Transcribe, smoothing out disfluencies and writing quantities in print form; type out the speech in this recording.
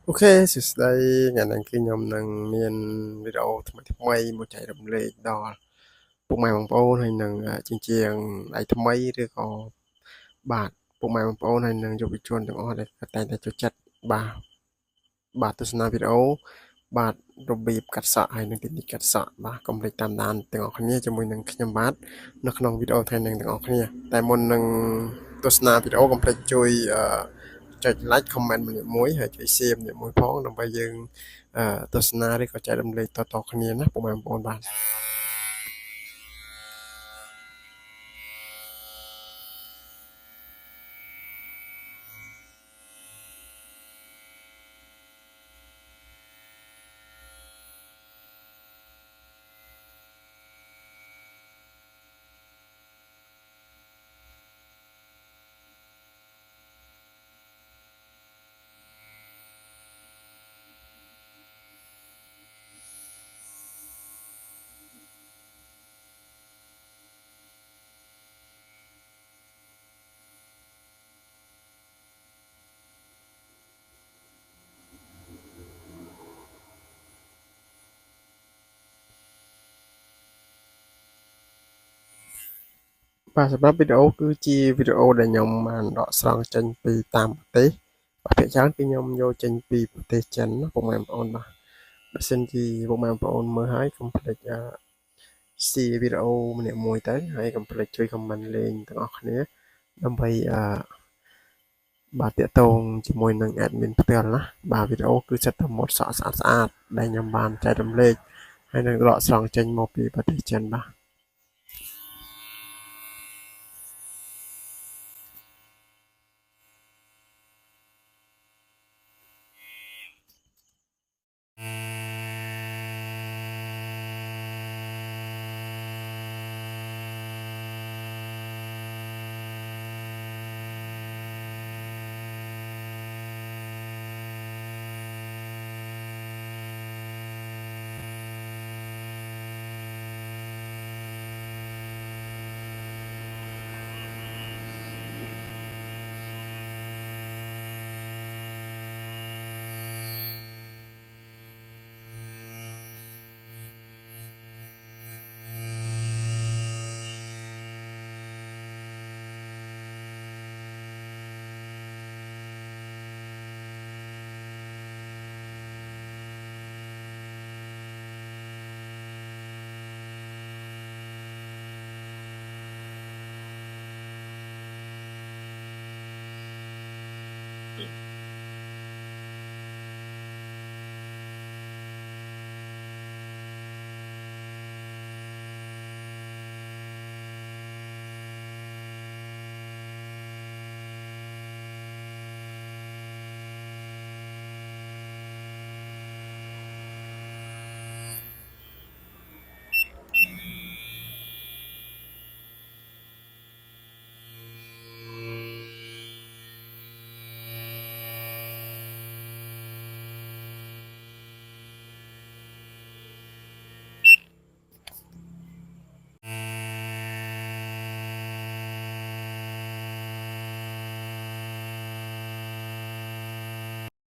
Ok, sửa đây ngày này khi nhóm nâng miền video thay mây một chạy đầm lệ đò bụng mày bằng bố hay nâng chiên chiên lại thay mây rồi có bạt bụng mày bằng bố hay nâng cho bị chuồn được ở đây tay tay cho chặt bà bà tôi xem video bà rồi bịp cắt sọ hay nâng tiền cắt sọ bà công việc tam đàn từng ở kia cho mình nâng nhầm bát nó không video thay nâng từng ở kia tại môn nâng tôi xem video công việc chui ចុច like comment ម្នាក់មួយហើយជួយ share ម្នាក់មួយផងដើម្បីយើងទស្សនាឬក៏ចែករំលែកតៗគ្នាណាពុកម៉ែបងប្អូនបាទបាទសម្រាប់វីដេអូគឺជាវីដេអូដែលខ្ញុំបានដកស្រង់ចេញពីតាមប្រទេសបាទភាគច្រើនគឺខ្ញុំយកចេញពីប្រទេសចិនណាពុកម៉ែបងប្អូនបាទបើសិនជាពុកម៉ែបងប្អូនមើលហើយកុំភ្លេចshare វីដេអូម្នាក់មួយទៅហើយកុំភ្លេចជួយ comment លេងទាំងអស់គ្នាដើម្បីបាទតាក់ទងជាមួយនឹង admin ផ្ទាល់ណាបាទវីដេអូគឺសិតតែម៉ូតសក់ស្អាតៗដែលខ្ញុំបានចែករំលែកហើយនឹងដកស្រង់ចេញមកពីប្រទេសចិនបាទ